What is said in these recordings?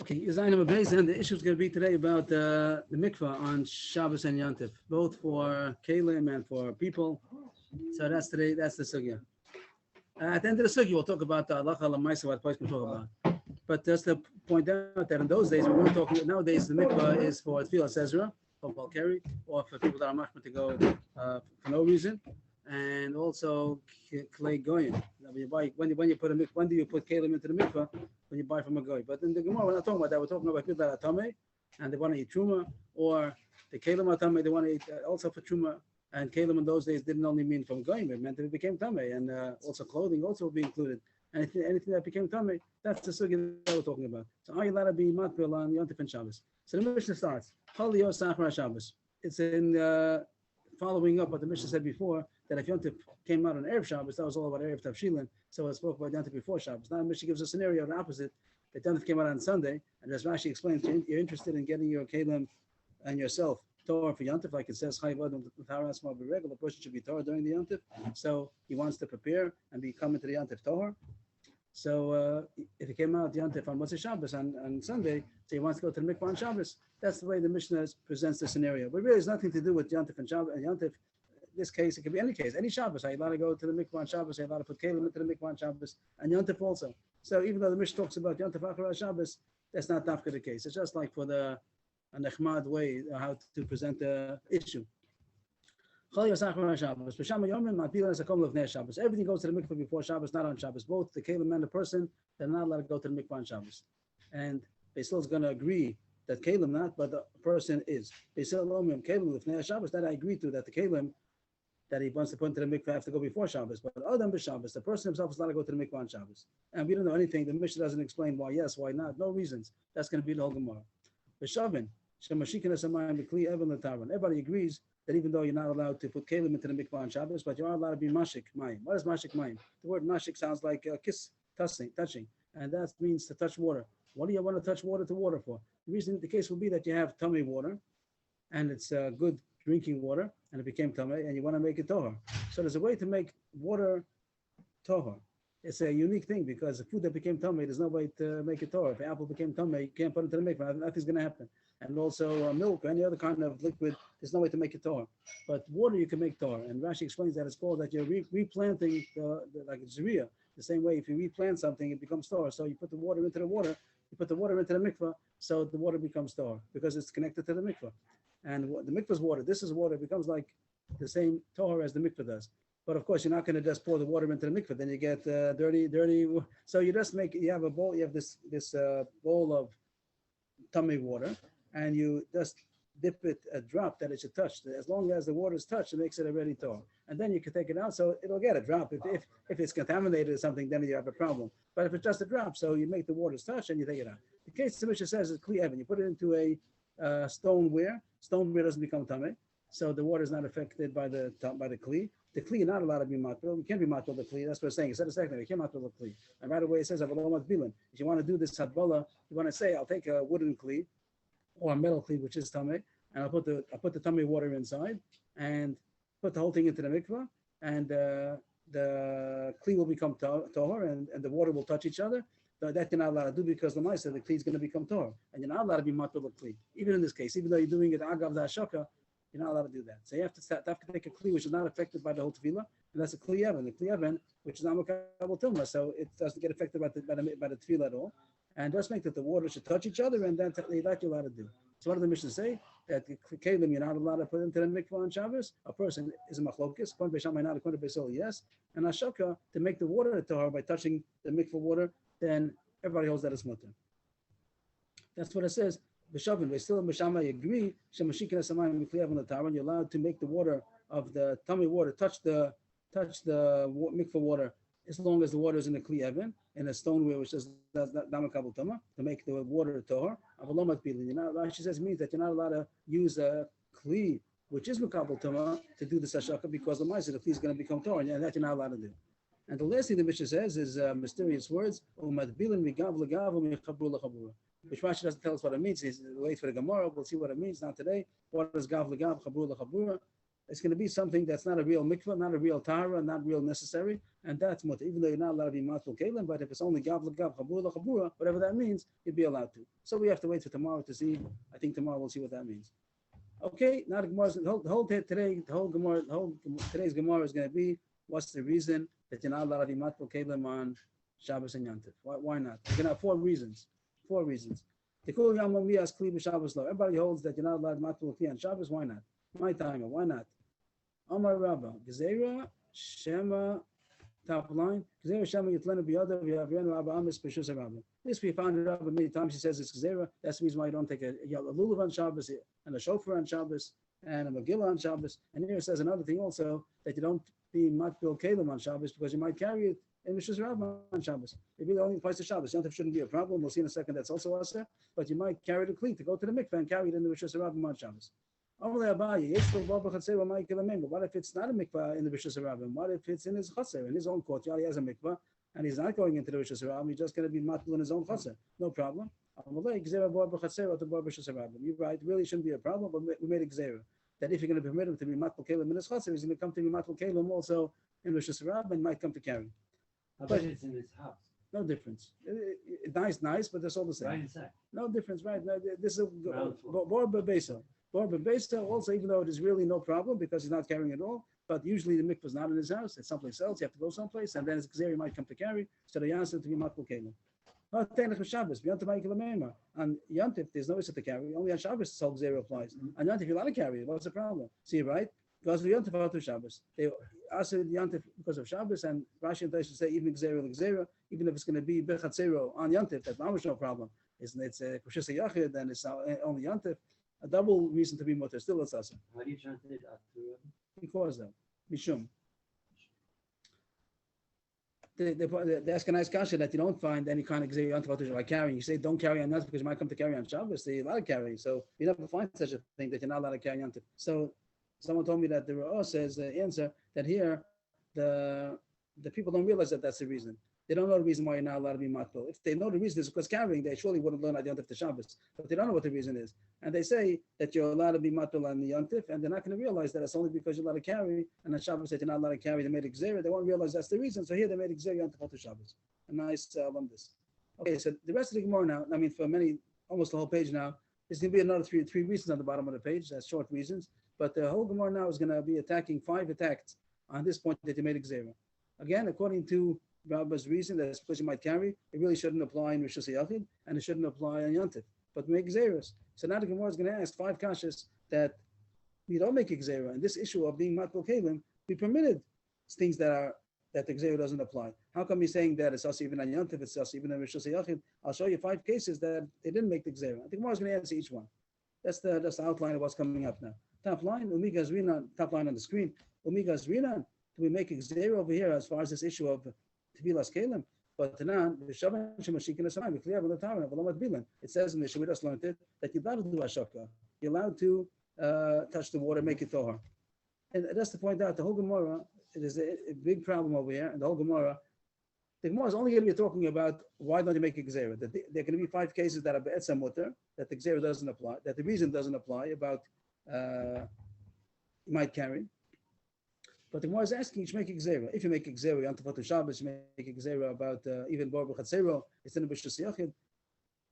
Okay, Zayin Beis, and the issue is going to be today about the mikvah on Shabbos and Yantif, both for Kalim and for people. So that's today. That's the sugya. At the end of the sugya, we'll talk about the halacha l'maisa, what place we talk about. But just to point out that in those days we weren't talking. Nowadays the mikvah is for tefillah Ezra, for Balkari, or for people that are mashma to go for no reason, and also clay goyim. When you buy, when you put a mikvah, when do you put kalim into the mikvah? When you buy from a goy. But in the Gemara, we're not talking about that. We're talking about people that are tamei and they want to eat truma, or the kalim are tamei, they want to eat also for truma. And kalim in those days didn't only mean from goyim; it meant that it became tamei, and also clothing also will be included. Anything that became tamei, that's the sugya that we're talking about. So are you allowed to be matbil on Yontif and Shabbos? So the Mishnah starts, Chol Yos Achar Shabbos. It's in following up what the Mishnah said before, that if Yontif came out on Erev Shabbos, that was all about Erev Tavshilin, so it spoke about Yontif before Shabbos. Now the Mishnah gives a scenario, the opposite, that Yontif came out on Sunday, and as Rashi explains, you're interested in getting your kalim and yourself Torah for Yontif, like it says, the person should be Torah during the Yontif, so he wants to prepare and be coming to the Yontif Torah. So if he came out Yantif on Motzei Shabbos on Sunday, so he wants to go to the mikvah on Shabbos, that's the way the Mishnah presents the scenario. But really, it's nothing to do with Yantif and Shabbos. And Yantif, this case, it could be any case, any Shabbos. Are you allowed to go to the mikvah on Shabbos? Are you allowed to put kalim into the mikvah on Shabbos? And Yantif also. So even though the Mishnah talks about Yantif Achar Shabbos, that's not dafka the case. It's just like for the nechmad way how to present the issue. Everything goes to the mikvah before Shabbos, not on Shabbos. Both the kalim and the person, they're not allowed to go to the mikvah on Shabbos. And Beisil is going to agree that kalim not, but the person is. Beisil Omim kalim lifnei Shabbos. That I agree to, that the kalim that he wants to put into the mikvah have to go before Shabbos. But Adam b'Shabbos, the person himself is allowed to go to the mikvah on Shabbos. And we don't know anything. The Mishnah doesn't explain why yes, why not. No reasons. That's going to be the whole Gemara. B'Shavin shemashikin esamayim b'kli even l'taron. Everybody agrees that even though you're not allowed to put kalim into the mikvah on Shabbos, but you are allowed to be mashik mayim. What is mashik mayim? The word mashik sounds like kiss, touching, and that means to touch water. What do you want to touch water to water for? The reason the case will be that you have tummy water, and it's good drinking water, and it became tummy, and you want to make it tohar. So there's a way to make water tohar. It's a unique thing because the food that became tummy, there's no way to make it tohar. If the apple became tummy, you can't put it into the mikvah. Nothing's going to happen. And also milk or any other kind of liquid, there's no way to make it Torah. But water you can make Torah. And Rashi explains that it's called that you're replanting like a zeria. The same way if you replant something, it becomes Torah. So you put the water into the water, you put the water into the mikvah, so the water becomes Torah because it's connected to the mikvah. And the mikvah's water, this is water, it becomes like the same Torah as the mikvah does. But of course, you're not going to just pour the water into the mikvah, then you get dirty. So you just you have a bowl, you have this bowl of tummy water, and you just dip it a drop that it should touch. As long as the water is touched, it makes it already Torah. And then you can take it out, so it'll get a drop. If it's contaminated or something, then you have a problem. But if it's just a drop, so you make the water's touch and you take it out. The case the Mishnah says is kli even. You put it into a stoneware. Stoneware doesn't become tamei, so the water is not affected by the kli. The kli is not allowed to be matbil. You can't be matbil the kli. That's what it's saying. It said a second. You can't matbil the kli. And right away it says avalom matbilin. If you want to do this hatbala, you want to say I'll take a wooden kli or a metal kli, which is tamei, and I'll put the tummy water inside and put the whole thing into the mikvah, and the kli will become tohar, and the water will touch each other. But that you're not allowed to do because the Lamaisa, the kli is going to become tohar, and you're not allowed to be matbil the kli. Even in this case, even though you're doing it agav the ashaka, you're not allowed to do that. So you have to take a kli which is not affected by the whole tefillah, and that's a kli even. The kli even, which is not makabel tilma, so it doesn't get affected by the tefillah at all. And just make that the water should touch each other, and that you're allowed to do. So what does the Mishnah say? That the kalim you're not allowed to put into the mikvah on Shabbos. A person is a machlokis, according to Beishamai not, according to Beisol, yes. And ashaka, to make the water tahar by touching the mikvah water, then everybody holds that it's mutter. That's what it says. B'shavin, Beisil and Beishamai agree. Shemashikin esamayim mikliyav on the taran. You're allowed to make the water of the tummy water touch the mikvah water, as long as the water is in a kli even, in a stoneware which is damakabel tama, to make the water tohar. Avalomat bilin. Rashi says it means that you're not allowed to use a kli which is makabel tama to do the sashaka because the ma'aser the kli is going to become tohar, and that you're not allowed to do. And the last thing the Mishnah says is mysterious words. Umat bilin migav legav umichabur lechabura. Which Rashi doesn't tell us what it means. He's wait for the Gemara. We'll see what it means. Not today. What is gav legav chabur lechabura? It's going to be something that's not a real mikvah, not a real tahara, not real necessary, and that's mutter. Even though you're not allowed to be matful kelim, but if it's only gav l'gav, chabura l'chabura, whatever that means, you'd be allowed to. So we have to wait for tomorrow to see. I think tomorrow we'll see what that means. Okay, now the Gemara, today's Gemara is going to be, what's the reason that you're not allowed to be matful kelim on Shabbos and Yantif? Why not? You're going to have four reasons. Everybody holds that you're not allowed to matful kelim on Shabbos. Why not? My timer. Why not? Amar Rabba, Gezerah Shema, top line. Gezerah Shema Yitlena Biyada V'Yavrenu Abba Amis B'Shus Rabba. This we found it Rabba many times. She says it's Gezerah. That's the reason why you don't take a lulav on Shabbos and a shofar on Shabbos and a Megillah on Shabbos. And here it says another thing also, that you don't be matbil kelim on Shabbos because you might carry it in B'Shus Rabba on Shabbos. It really only applies to Shabbos. Yantif shouldn't be a problem. We'll see in a second that's also us there. But you might carry the cleat to go to the mikveh and carry it in the B'Shus Rabba on Shabbos. But what if it's not a mikvah in the Rishus Harabim? What if it's in his chaser, in his own courtyard? He has a mikvah, and he's not going into the Rishus Harabim. He's just going to be matbul in his own chaser. No problem. You're right. It really shouldn't be a problem, but we made a gzera that if you're going to permit him to be matbul kelim in his chaser, he's going to come to be matbul kelim also in Rishus Harabim and might come to carry. But it's in his house. No difference. Nice, but that's all the same. Right inside. No difference, right? No, this is Borba Besa. Borba Besa also, even though it is really no problem because he's not carrying it all, but usually the mikvah is not in his house, it's someplace else, you have to go someplace, and then his gzeri might come to carry, so the answer to be matbul kelim. On Yantif, there's no issue to carry, only on Shabbos this whole gzeri applies. On Yantif, you're allowed to carry it, what's the problem? See, right? Because of Yantif out of Shabbos. They asked Yantif because of Shabbos, and Rashi and Taish say even gzera, even if it's going to be bechatzero on Yantif, that's no problem. It's a Kushis Yachid, and it's only Yantif. A double reason to be mutter, still it's us. How do you translate Aturim? Because though, Mishum. They ask a nice kasha that you don't find any kind of gzeri like carrying. You say don't carry on Yantif because you might come to carry on Shabbos. So you're allowed to carry. So you never find such a thing that you're not allowed to carry Yantif. So someone told me that the Ra'ah says the answer that here the people don't realize that that's the reason. They don't know the reason why you're not allowed to be matbul. If they know the reason is because carrying, they surely wouldn't learn Yantif to Shabbos. But they don't know what the reason is. And they say that you're allowed to be matbul on the Yantif, and they're not going to realize that it's only because you're allowed to carry, and on Shabbos that you're not allowed to carry, they made a gzera. They won't realize that's the reason. So here they made a gzera Yantif to Shabbos. A nice this. Okay, so the rest of the Gemara now, I mean, for almost the whole page now, there's going to be another three reasons on the bottom of the page. That's short reasons. But the whole Gemara now is going to be attacking 5 attacks on this point that they made a gzera. Again, according to Rabba's reason that it's because you might carry, it really shouldn't apply in Rishus Yachid, and it shouldn't apply on Yantif, but make Xeris. So now the Gemara is going to ask 5 kashas that we don't make a Xera. And this issue of being matbul kelim, we permitted things that the Xera doesn't apply. How come you're saying that it's also even on Yantif, it's also even in Rishus Yachid? I'll show you 5 cases that they didn't make the Xera. The Gemara is going to answer each one. That's the outline of what's coming up now. Top line, Umiga Zrinan, top line on the screen. Umiga Zrinan, do we make a Xera over here as far as this issue of Tevilas Kelim? But Tanan, it says in the Shemidas learned it that you're allowed to do Ashaka. You're allowed to touch the water, make it Tohar. And that's to point out the whole Gemara, it is a big problem over here. And the whole Gemara is only going to be talking about why don't you make a Gzera. There are going to be 5 cases that are Be'etzah Mutter, that the Gzera doesn't apply, that the reason doesn't apply about you might carry. But the Gemara is asking, you should make a gzera. If you make a gzera, on Tefatu Shabbos, you make a gzera about even Bar B'Chatzero, it's in the B'Shus Yachid.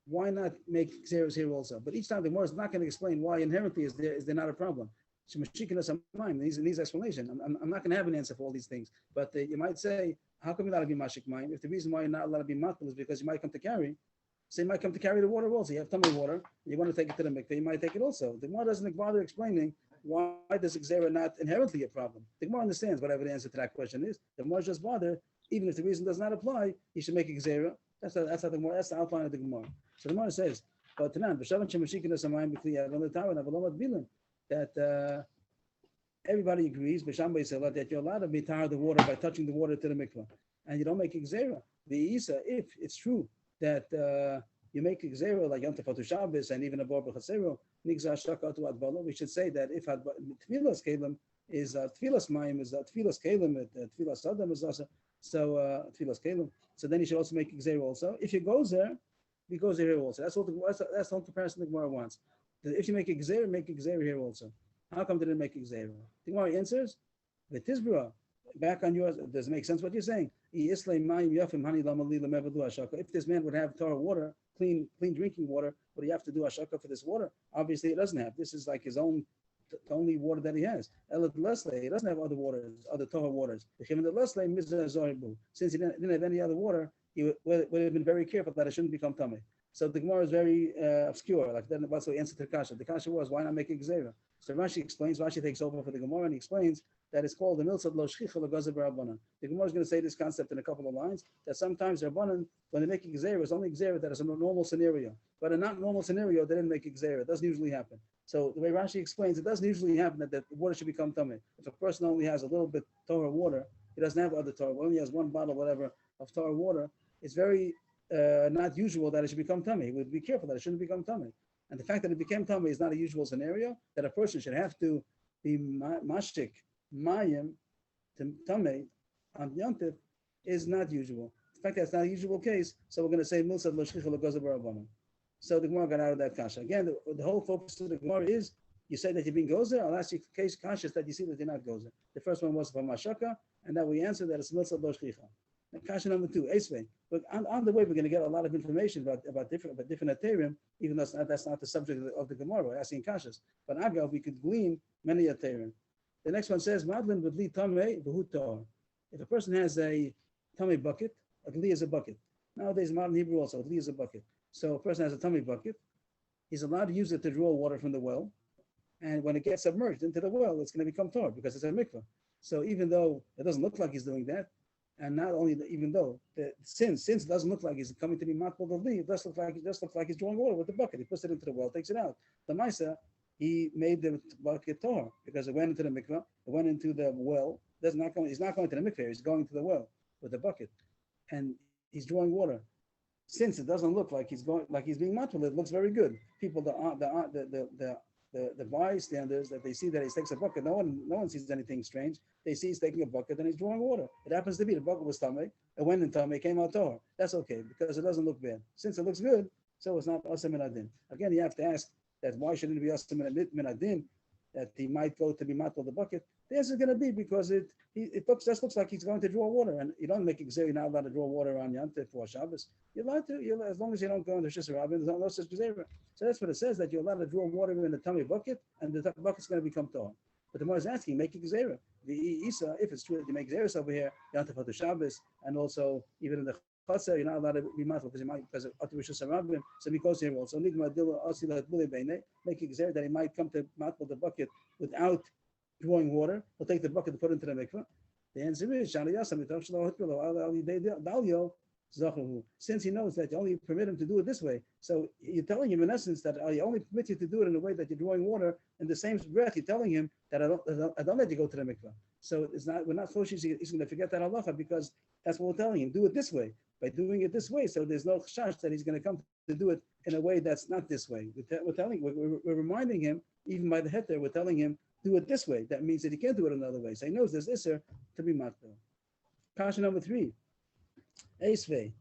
Why not make gzeras here also? But each time the Gemara is not going to explain why inherently is there not a problem. Needs explanation. I'm not going to have an answer for all these things. But you might say, how come you're allowed to be mashik mayim? If the reason why you're not allowed to be matbul is because you might come to carry, so you might come to carry the water also. You have tummy water, you want to take it to the mikveh, you might take it also. The Gemara doesn't bother explaining why does gzera not inherently a problem. The Gemara understands whatever the answer to that question is. The Gemara just bother, even if the reason does not apply, you should make a gzera. That's how the Gemara. That's the outline of the Gemara. So the Gemara says, "But that everybody agrees that you're allowed to be tahar the water by touching the water to the mikveh, and you don't make a gzera. The isa, if it's true that you make a gzera like Yom Tefatu Shabbos and even a Bar B'Chatzero, Nigzah Shaka to Advala, we should say that if Tfilas Kelim is Tfilas Mayim is Tfilas Kelim, Tfilas Adam is also so Tfilas Kelim. So then you should also make a gzera also. If he goes there, he goes there here also. That's the whole comparison the Gemara wants. If you make a gzera here also. How come they didn't make Xavier? The Gemara answers, the Tizbra, back on yours, does it make sense what you're saying? If this man would have Torah water, clean drinking water, what do you have to do ashaka for this water? Obviously, he doesn't have. This is like his own, the only water that he has. He doesn't have other waters, other Torah waters. Since he didn't have any other water, he would have been very careful that it shouldn't become tummy. So the Gemara is very obscure. Like then, what's the answer to the kasha? The kasha was, why not make a gzera? So Rashi explains. Rashi takes over for the Gemara and he explains that it's called the milsad lo shchicha legazer b'rabbanan. The Gemara is going to say this concept in a couple of lines. That sometimes Rabbanan, when they make a gzera, it's only gzera that is a normal scenario. But in a not normal scenario, they didn't make a gzera. It doesn't usually happen. So the way Rashi explains, it doesn't usually happen that the water should become tummy. If a person only has a little bit Torah water, he doesn't have other Torah. Only has one bottle, whatever, of Torah water. It's very not usual that it should become tummy. He would be careful that it shouldn't become tummy. And the fact that it became tummy is not a usual scenario. That a person should have to be mashtik mayim to tummy on yontif is not usual. The fact that it's not a usual case, so we're going to say milsad lo shchicha legazer b'rabbanan. So the Gemara got out of that kasha. Again, the whole focus of the Gemara is, you say that you're being gozer, I'll ask you case kasha that you see that you're not gozer. The first one was from Mashaka, and that we answered that it's milsad lo shchicha. And kasha number 2, Esvei. But on the way, we're going to get a lot of information about different aterim, even though that's not the subject of the Gemara. We're asking kashas. But agav, we could glean many aterim. The next one says, Madlin v'dli tamei v'hu tor. If a person has a tummy bucket, a dli is a bucket. Nowadays, modern Hebrew also, a dli is a bucket. So a person has a tummy bucket, he's allowed to use it to draw water from the well. And when it gets submerged into the well, it's going to become tor because it's a mikvah. So even though it doesn't look like he's doing that, and not only even though since it doesn't look like he's coming to be matbul the li, it does look like he's drawing water with the bucket. He puts it into the well, takes it out. The Maisa, he made the bucket tor because it went into the mikvah, it went into the well. He's not going to the mikvah, he's going to the well with the bucket, and he's drawing water. Since it doesn't look like he's being matbul, it looks very good. People, the bystanders, that they see that he takes a bucket, no one sees anything strange. They see he's taking a bucket and he's drawing water. It happens to be the bucket was tummy, it went in tummy, came out tor. That's okay because it doesn't look bad. Since it looks good, so it's not asam min adin. Again, you have to ask that why shouldn't it be asam min adin, that he might go to be matbul the bucket. The answer is going to be because it looks like he's going to draw water, and you don't make it you're not allowed to draw water on Yantif or Shabbos. You're allowed to, as long as you don't go into Shis Rabbin, there's no such gzeira. So that's what it says, that you're allowed to draw water in the tummy bucket, and the bucket's going to become Torah. But the Gemara is asking, make it gzeira. The Isa, if it's true that you make gzeiras over here, Yantif or Shabbos, and also even in the Chaser, you're not allowed to be matbul because of Atu Rishus Rabbin. So he goes here also. Make it gzeira that he might come to matbul the bucket without drawing water, he'll take the bucket and put it into the mikveh. The answer is, since he knows that you only permit him to do it this way, so you're telling him in essence that I only permit you to do it in a way that you're drawing water. In the same breath, you're telling him that I don't let you go to the mikveh. So we're not forcing he's going to forget that halacha because that's what we're telling him. Do it this way. By doing it this way, so there's no chash that he's going to come to do it in a way that's not this way. We're reminding him, even by the heter, we're telling him, do it this way. That means that he can't do it another way. So he knows there's Isser to be matbul. Kasha number 3. Eisvei.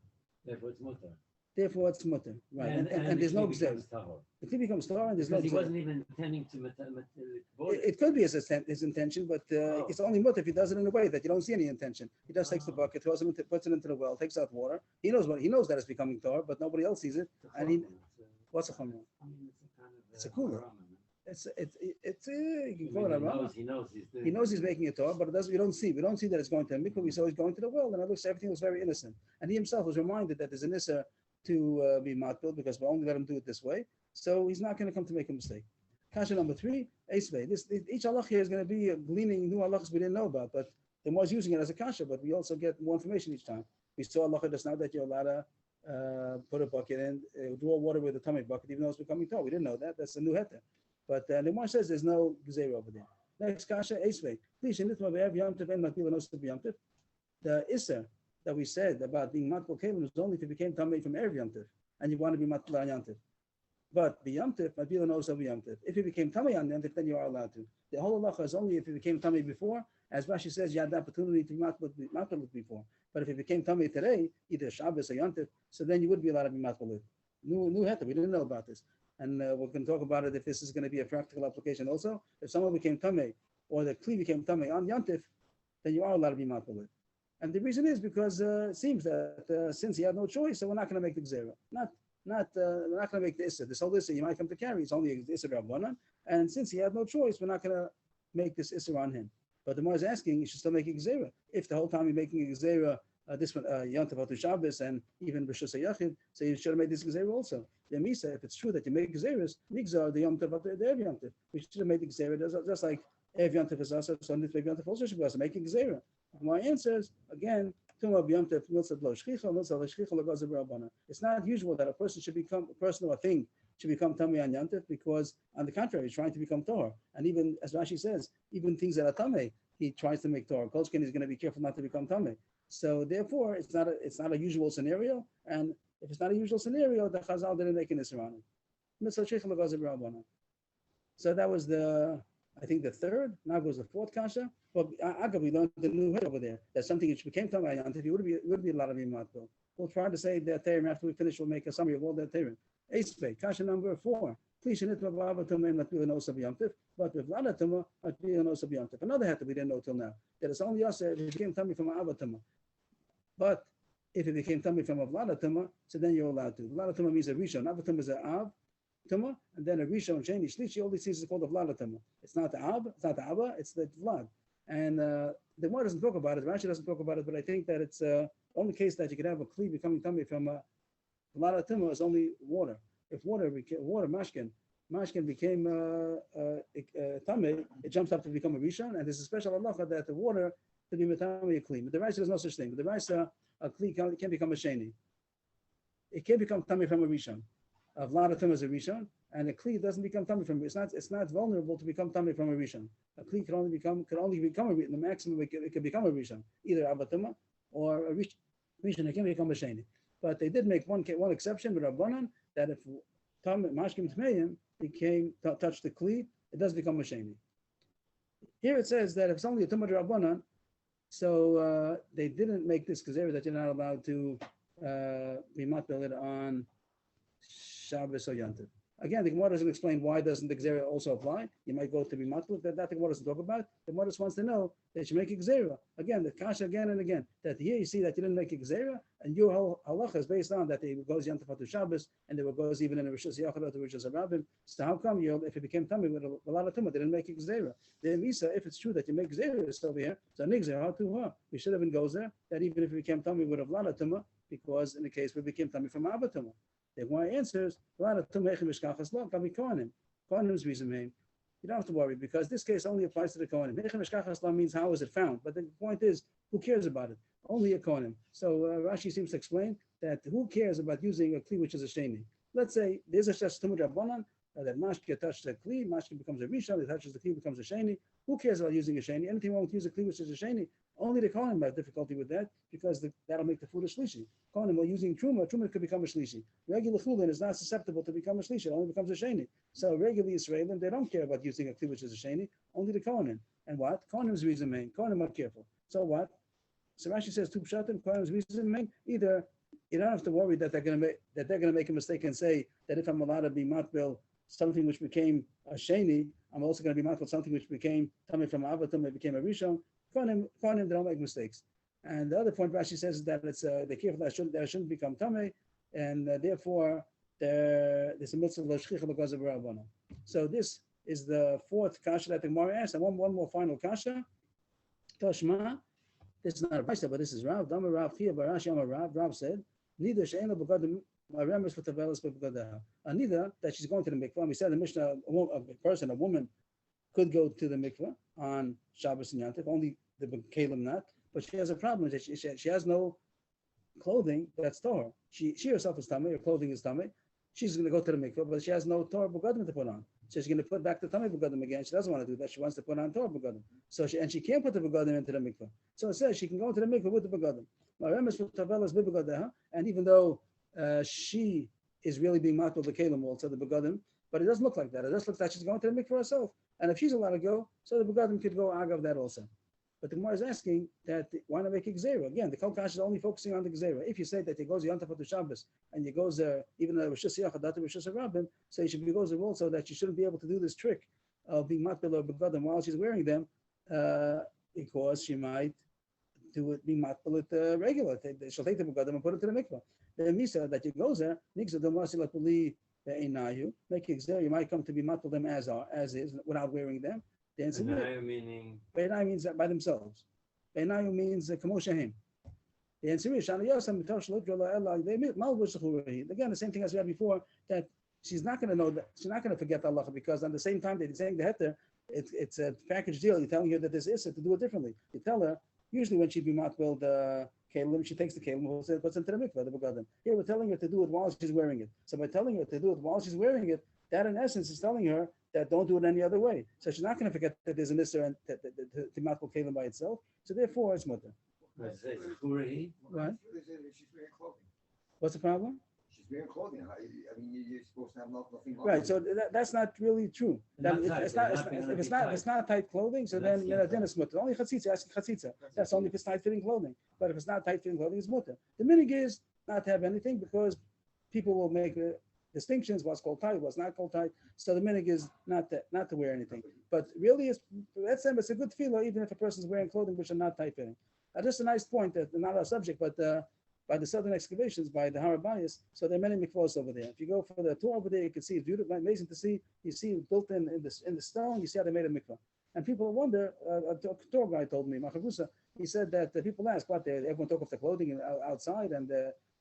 Therefore it's mutter. Right. And there's no gzeira. If he becomes tahor and there's no gzeira. He wasn't even intending to it could be his intention, but it's only mutter if he does it in a way that you don't see any intention. He just takes the bucket, puts it into the well, takes out water. He knows that it's becoming tahor, but nobody else sees it. And what's a chumrah? It's a cooler. It's you can call it a rama. He knows he's making it tahor, but we don't see that it's going to a mikvah. We saw he's going to the well, and everything was very innocent. And he himself was reminded that there's an issa to be matbul because we only let him do it this way. So he's not going to come to make a mistake. Kasha number 3, Eisvei. Each halach here is going to be gleaning new halachas we didn't know about, but the more using it as a kasha, but we also get more information each time. We saw halacha just now that you're allowed to put a bucket in, draw water with a tummy bucket, even though it's becoming tahor. We didn't know that. That's a new heter. But the Gemara says there's no gzeira over there. Next kasha, Eisvei. The Isser that we said about being matbul kelim was only if it became tamei from erev Yom Tov, and you want to be matbul on Yom Tov. But the Yom Tov, matbul knows of Yom Tov. If it became tamei on Yom Tov, then you are allowed to. The whole halacha is only if it became tamei before. As Rashi says, you had the opportunity to be matbul before. But if it became tamei today, either Shabbos or Yom Tov, so then you would be allowed to be matbul. New heter. We didn't know about this. and we're going to talk about it if this is going to be a practical application also. If someone became tamei or the kli became tamei on yantif, then you are allowed to be matbel it. And the reason is because it seems that since he had no choice, so we're not going to make the gzera. We're not going to make the issa. This whole issa, you might come to carry, it's only the issa rabbanan. And since he had no choice, we're not going to make this issa on him. But the Gemara is asking, you should still make a gzera. If the whole time you're making a gzera, this one, Yantav Hatu Shabbos and even B'Shus HaYachid, so you should have made this gzera also. The Misa, if it's true that you make gzeras, Nigzar, the Yantav Hatu, the Ev Yantav. We should have made the gzera, just like Ev Yantav is also, so Nitz Ev Yantav also should be also making gzera. My answer is, again, it's not usual that a person should become, a person or a thing should become Tamei on Yantif, because on the contrary, he's trying to become Torah. And even, as Rashi says, even things that are Tamei, he tries to make Torah. Kolchkin is going to be careful not to become Tamei. So therefore, it's not a usual scenario. And if it's not a usual scenario, the Chazal didn't make an Isra on it. So that was I think the third. Now goes the fourth kasha. Well, Agav, we learned the new head over there. That's something which became Tamei on Yantif. It would be a lot of Yimatko. We'll try to say that Terim after we finish. We'll make a summary of all that Terim. Eitzvei, kasha number 4. But with Ladatuma, another heter we didn't know till now. That it's only us if it became tummy from Avatuma. But if it became tummy from Avladatuma, so then you're allowed to. Vladatuma means a Rishon. Avatuma is an Av, Tuma, and then a Rishon, Sheni, Shlishi, all these things is called a Vladatuma. It's not the Ab, it's not the Abba, it's the Vlad. And the Gemara doesn't talk about it, Rashi doesn't talk about it, but I think that it's the only case that you could have a Kli becoming tummy from a Vladatuma is only water. If water, mashkin became tamei, it jumps up to become a rishon, and there's a special halacha that the water to be tamei a kli. But the rice there's no such thing. But the rice a kli can become a sheni. It can become tamei from a rishon. A vlad is a rishon, and a kli doesn't become tamei from. It's not vulnerable to become tamei from a rishon. A kli can only become a the maximum it can become a rishon, either avatuma or a rishon. It can become a sheni. But they did make one exception with Rabbanan, that if mashkim tmeim touch the kli, it does become a sheni. Here it says that if it's only a tumah Rabbanan, so they didn't make this gezerah that you're not allowed to be matbel on Shabbos or Yantiv. Again, the Gemara doesn't explain why doesn't the gezerah also apply. You might go to be matbel, that the Gemara doesn't talk about. The Gemara just wants to know that you make a gezerah. Again, the kasha again and again. That here you see that you didn't make a gezerah, and your whole halacha is based on that it goes Yantiv Hatu Shabbos, and there goes even in the Rishus HaYachid or the Rishus HaRabim. So how come if it became tamei with a lot of tumah, they didn't make a gezerah? The Misa, if it's true that you make gezerah over here, so nigzer how to her. We should have been goes there that even if it became tamei with a lot of tumah, because in the case where it became tamei from Abba tumah. The Gemara answers, Kohanim's reason mean you don't have to worry because this case only applies to the Kohanim. Means how is it found? But the point is, who cares about it? Only a Kohanim. So Rashi seems to explain that who cares about using a kli which is a sheni? Let's say there's a tumah rabbanan that mashke touches the kli, mashke becomes a rishon, it touches the kli becomes a sheni. Who cares about using a sheni? Anything wrong with using a kli which is a sheni? Only the Kohanim have difficulty with that because that'll make the food a shlishi. Kohanim are using truma could become a shlishi. Regular chulin is not susceptible to become a shlishi, it only becomes a sheni. So regular Israelim, they don't care about using a kli which is a sheni, only the Kohanim. And what? Kohanim's reason main. Kohanim are careful. So what? So Rashi says two pshatim, Kohanim's reason main. Either you don't have to worry that they're going to make a mistake and say that if I'm allowed to be matbil something which became a sheni, I'm also going to be matbil something which became tamei from avatum, it became a rishon. Kohanim, they don't make mistakes. And the other point Rashi says is that it's they're careful that it shouldn't become tamei, and therefore there's a mitzvah l'shchicha because of Rabbana. So this is the fourth kasha that the Gemara asked, and one more final kasha. Toshma, this is not a brayso, but this is Rav. Dama Rav Chia Barashi Amar Rav. Rav said, neither she'ena begadim aremes v'tavelas b'begadah. Neither that she's going to the mikvah. We said in the Mishnah, a woman, could go to the mikvah on Shabbos and Yantif, only the Kalim not. But she has a problem that she has no clothing that's Torah. She herself is Tamei, her clothing is Tamei. She's going to go to the mikvah, but she has no Torah Begadim to put on. So she's going to put back the Tamei Begadim again. She doesn't want to do that. She wants to put on Torah Begadim. So she can't put the Begadim into the mikvah. So it says she can go into the mikvah with the Begadim. And even though she is really being matbel the Kalim also, the Begadim, but it doesn't look like that. It just looks like she's going to the mikvah herself. And if she's allowed to go, so the Begadim could go agav that also. But the Gemara is asking that why not make a gzera? Again, the Kol Kash is only focusing on the gzera. If you say that he goes Yom Tov to Shabbos and he goes there, even though Rosh Hashanah, Rosh Hashanah, so he should be goes there also that she shouldn't be able to do this trick of being matbil or begadim while she's wearing them, because she might do it being matbil it regular. She'll take the begadim and put it to the mikvah. The misa that he goes there, nixah the masila puli be'inayu, make a gzera. You might come to be matbil them as is without wearing them. The answer meaning Be'inayu means that by themselves. Be'inayu means kamoshahem. The answer is Shana Yosem again, the same thing as we had before, that she's not going to know that she's not going to forget Allah, because at the same time that he's saying the heter, it's a package deal. You're telling her that there's issa to do it differently. You tell her usually when she be matbil the kelim, she takes the kelim, puts into the mikvah, the begadim. Here we're telling her to do it while she's wearing it. So by telling her to do it while she's wearing it, that in essence is telling her that don't do it any other way. So she's not going to forget that there's an issa and to matbil kelim by itself. So therefore it's mutter. right. She's wearing clothing. What's the problem? She's wearing clothing. I mean, you're supposed to have nothing on. Right, so that's not really true. Not If tight, it's they're not, not gonna if it's be not, tight. it's not tight clothing, so That's then it's mutter. Only chatzitza, asking chatzitza. That's only if it's tight fitting clothing. But if it's not tight fitting clothing, it's mutter. The minig is not to have anything because people will make distinctions, what's called tight, what's not called tight. So the minig is not to wear anything. But really, it's a good feeling even if a person's wearing clothing which are not tight fitting. Just a nice point that not our subject, but by the southern excavations by the Harabayas, so there are many mikvahs over there. If you go for the tour over there, you can see it's beautiful, amazing to see. You see it built in the stone. You see how they made a mikvah, and people wonder. A tour guy told me, Machavusa, he said that people ask what everyone took off their clothing outside, and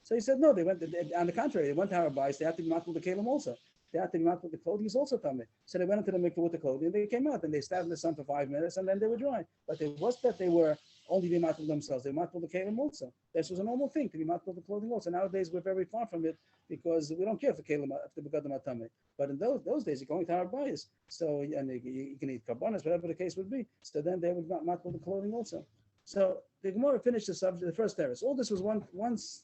so he said no, they went. On the contrary, they went to Harabayas. They had to be matching the kelim also. They had to be matching the clothing is also tummy. So they went into the mikvah with the clothing. And they came out and they sat in the sun for 5 minutes, and then they were dry. But it was that they were only be matching themselves. They matching the kelim also. This was a normal thing to be matching the clothing also. Nowadays we're very far from it because we don't care if the kelim if the begadim are tummy. But in those days you're going to our bias. So and you can eat karbanas, whatever the case would be. So then they would matching the clothing also. So the Gemara finished the subject, the first terrace. All this was one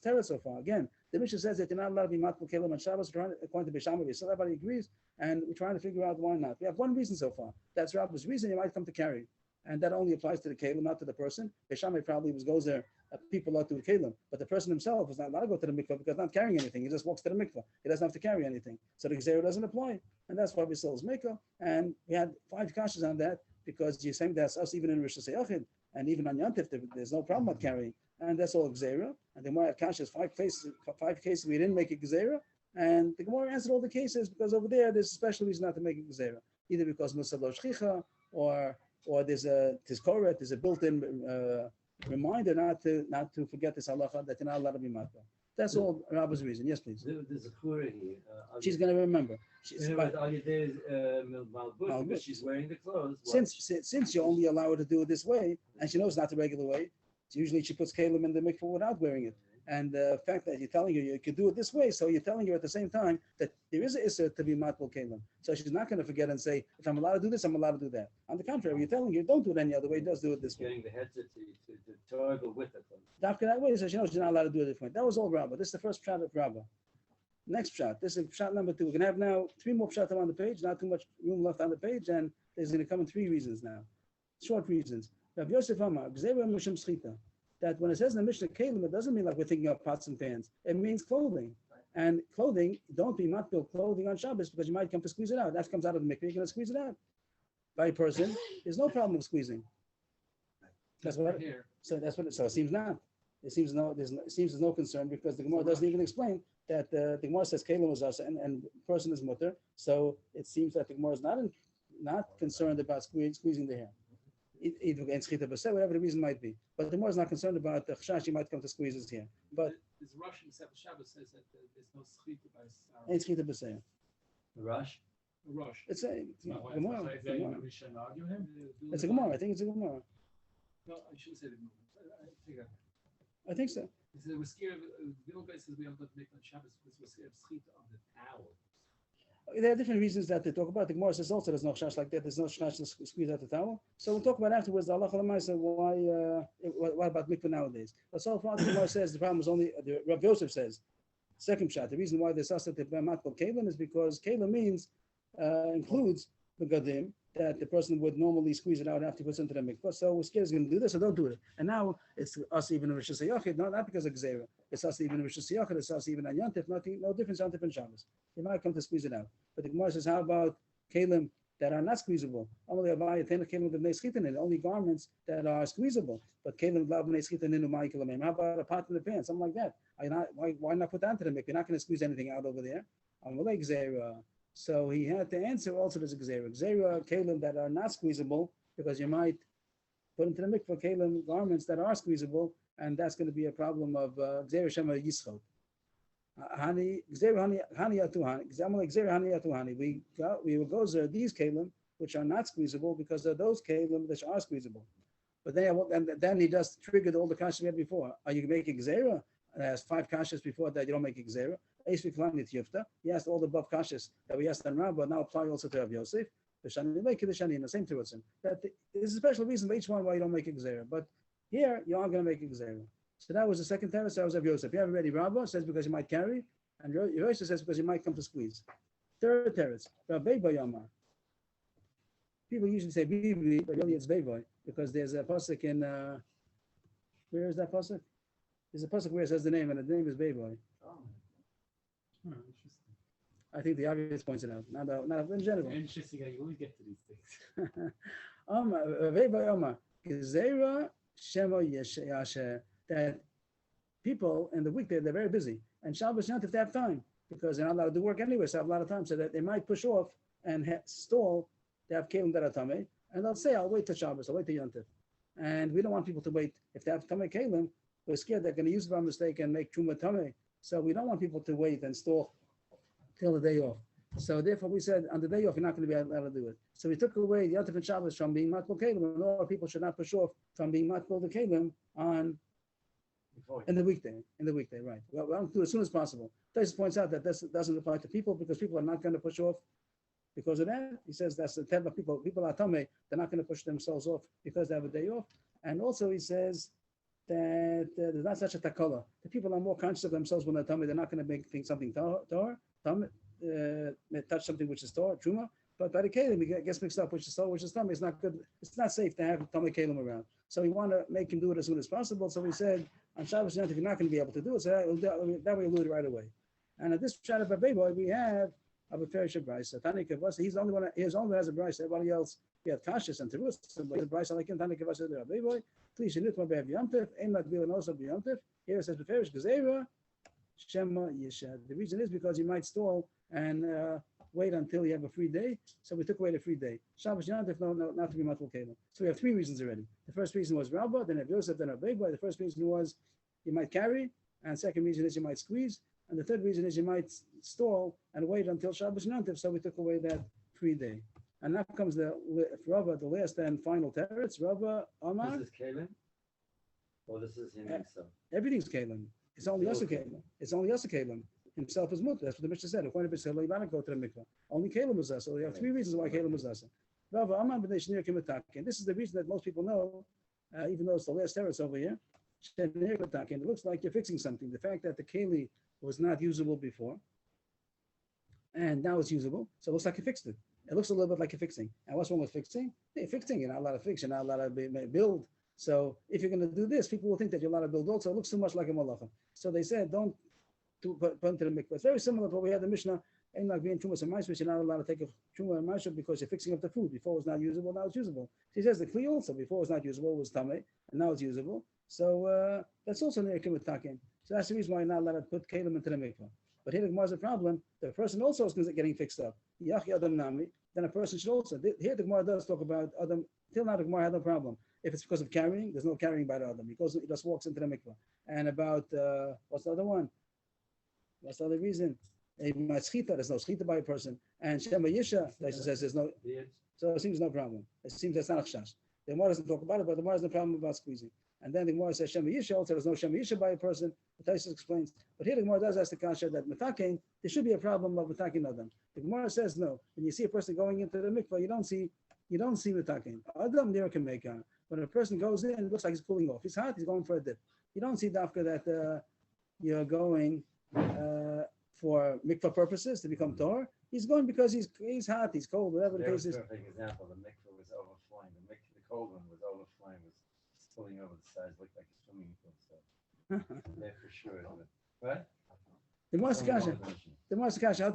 terrace so far. Again, the Mishnah says that you're not allowed to be matching kelim on Shabbos. According to Bisham, so everybody agrees, and we're trying to figure out why not. We have one reason so far. That's Rabbi's reason. You might come to carry. And that only applies to the kelim, not to the person. Beishamai probably goes there, people are to the kelim, but the person himself is not allowed to go to the mikvah because not carrying anything. He just walks to the mikvah. He doesn't have to carry anything. So the gzera doesn't apply. And that's why we still is mikvah. And we had 5 kashas on that because you're saying that's us even in Rosh Hashanah and even on Yom Tov, there's no problem with carrying. And that's all gzera. And the Gemara kashas 5 cases we didn't make a gzera. And the Gemara answered all the cases because over there there's a special reason not to make a gzera. Either because Musab lo shchicha or there's a tizkoret, there's a built-in reminder not to forget this halacha that you're not allowed to be matba. That's all Rabbi's reason. Yes, please. There's a kura here. She's going to remember. She's but she's wearing the clothes. Since you only allow her to do it this way, and she knows not the regular way, usually she puts kelim in the mikvah without wearing it. And the fact that you're telling her you could do it this way, so you're telling her at the same time that there is an issur to be matbul kelim. So she's not going to forget and say, if I'm allowed to do this, I'm allowed to do that. On the contrary, you're telling her don't do it any other way, just do it this way. Getting the headset to toggle with it. After that way, so she knows she's not allowed to do it this way. That was all Rabbah. This is the first pshat of Rabbah. Next pshat. This is pshat number 2. We're going to have now 3 more pshat on the page, not too much room left on the page, and there's going to come in 3 reasons now. Short reasons. Rav Yosef Amar, Gzera Mishum Schita. That when it says in the Mishnah kelim, it doesn't mean like we're thinking of pots and pans. It means clothing. And clothing, don't be matbil clothing on Shabbos because you might come to squeeze it out. That comes out of the mikveh, you're going to squeeze it out. By a person, there's no problem with squeezing. That's what. So that's what. So it seems not. It seems there's no concern because the Gemara doesn't even explain that the Gemara says kelim was us and person is mutter. So it seems that the Gemara is not concerned about squeezing the hair. Whatever the reason might be, but the Gemara is not concerned about the chashash. He might come to squeeze his hair. But this Rush in Shabbos says that there's no schita by Sarah. ain't chita b'seir. Rush. Rush. It's a Gemara. It's It's a Gemara. I think it's a Gemara. No, I shouldn't say the Gemara. I think so. He said we're scared of Vilga says we have to make on Shabbos because we're scared of schita on the towel. There are different reasons that they talk about. The Gemara says also there's no chash like that. There's no chash to squeeze out the towel. So we'll talk about afterwards the halacha l'maaseh what about mikvah nowadays. But so far the Gemara says the problem is only Rav Yosef says second shot. The reason why there's asa to matbul kelim is because kelim means includes begadim that the person would normally squeeze it out after he puts it into the mikvah. So we're scared he's going to do this, so don't do it. And now it's us even Rosh Hashanah, not because of Gzeira. It's us even Rosh Hashanah, it's us even on Yontif, no difference on Yontif and Shabbos. He might come to squeeze it out. But the Gemara says, how about Kalim that are not squeezable? Only garments that are squeezable. But Kalim how about a pot in the pan, something like that? Why not put that into the mikvah? You're not going to squeeze anything out over there. So he had to answer also there's a Gzeira Kalim that are not squeezable, because you might put into the mikvah Kalim garments that are squeezable, and that's going to be a problem of Gzeira Shema Yischot. We will go there these kalim which are not squeezable because of those kalim which are squeezable. But then he does trigger all the kashas we had before. Are you making gzeira? There's 5 kashas before that you don't make a gzeira. He asked all the above kashas that we asked on Rabbah, now apply also to Rav Yosef. The same to us. That there's a special reason for each one why you don't make a gzeira. But here you are going to make a gzeira. So that was the second teretz. That was Rav Yosef. You have already Rabbah says because you might carry, and Yosef says because you might come to squeeze. Third teretz, Rav Beiboy Yamar. People usually say Bibi, but really it's Beiboy because there's a pasuk in where is that pasuk? There's a pasuk where it says the name, and the name is Beiboy. Oh, interesting. I think the obvious points it out, not in general. Interesting. You always get to these things. Beiboy Yamar. Gezerah Shema Yasher. That people in the weekday they're very busy, and Shabbos not if they have time because they're not allowed to work anyway, so they have a lot of time, so that they might push off and stall. They have kelim that are tamei, and they'll say, "I'll wait till Shabbos, I'll wait till Yontif," and we don't want people to wait. If they have tamei kelim, we're scared they're going to use it by mistake and make truma tamei, so we don't want people to wait and stall till the day off. So therefore, we said on the day off you're not going to be allowed to do it. So we took away the Yontif and Shabbos from being matbul kelim, and all people should not push off from being matbul the kelim on. In the weekday, right. Well, we'll do it as soon as possible. Tyson points out that this doesn't apply to people because people are not going to push off because of that. He says that's the type of people. People are tamei, they're not going to push themselves off because they have a day off. And also he says that there's not such a takala. The people are more conscious of themselves when they're tamei. They're not going to make something touch something which is Torah, truma. But by the kelim, he gets mixed up, which is Torah, which is tamei. It's not good. It's not safe to have tamei kelim around. So we want to make him do it as soon as possible. So we said, on Shabbos Yontif, you're not going to be able to do it, so that way we'll do it right away. And at this chat of Beiboy, we have Abu Ferish Bryce. Tani Kavasa, he's the only one. He's only has a Bryce. Everybody else, we have Kashis and Terus. But the Bryce like him, Tani Kavasa, the Beiboy. Please, you need to be Yontif. Aim not be also be Yontif. Here it says Beferish Gezerah Shema Yeshad. The reason is because you might stall and wait until you have a free day. So we took away the free day. Shabbos Yontif, no, not to be Matul Kelim. So we have 3 reasons already. The first reason was Rabbah, then Rav Yosef, then Rav Beiboy. The first reason was you might carry, and the second reason is you might squeeze, and the third reason is you might stall and wait until Shabbos Yontif. So we took away that free day. And now comes the Rabbah, the last and final teretz. Rabbah Amar. This is Kalim? Or this is him himself? Everything's Kalim. It's only Yosef Kalim. It's only Yosef Kalim. Himself is mutter. That's what the Mishnah said. According to B'Sel, you want to go to the mikvah. Only Kalim was us. So we have 3 reasons why Kalim was us. Rabbah Amar b'nei Shnir Kimitaki. And this is the reason that most people know, even though it's the last teretz over here. And it looks like you're fixing something. The fact that the keli was not usable before, and now it's usable, so it looks like you fixed it. It looks a little bit like you're fixing. And what's wrong with fixing? Hey, fixing, you're not allowed to fix, you're not allowed to build. So if you're going to do this, people will think that you're allowed to build also. It looks too much like a malacha. So they said, don't put into the mikvah. It's very similar to what we had in the Mishnah. Ain't like being trumas and ma'aseh, you're not allowed to take a truma and ma'aseh because you're fixing up the food. Before it was not usable, now it's usable. He says the kli also, before it was not usable, it was tamei, and now it's usable. So that's also near Kimmut Takin. So that's the reason why you're not allowed to put Kalim into the mikvah. But here the Gemara is a problem. The person also is getting fixed up. Yachi Adam Nami. Then a person should also. Here the Gemara does talk about Adam. Till now the Gemara had no problem. If it's because of carrying, there's no carrying by the Adam. He just walks into the mikvah. And about what's the other one? What's the other reason? There's no schita by a person. And Shema Yisha, says there's no. So it seems no problem. It seems that's not a chash. The Gemara doesn't talk about it, but the Gemara has no problem about squeezing. And then the Gemara says Shema Yisha, also there's no Shema Yisha by a person. The Taisus explains. But here the Gemara does ask the kasha that metakin, there should be a problem of metakin Adam. The Gemara says no. When you see a person going into the mikvah, you don't see metakin. Adam there can make on. When a person goes in, it looks like he's cooling off. He's hot, he's going for a dip. You don't see dafka that you're going for mikvah purposes to become Torah. He's going because he's hot, he's cold, whatever the There case was is. a perfect example. The mikveh was overflowing. The cold one was overflowing, was spilling over the sides, looked like a swimming pool. So there for sure, right? The Moshe Only one Kasha, dimension. the Moshe Kasha,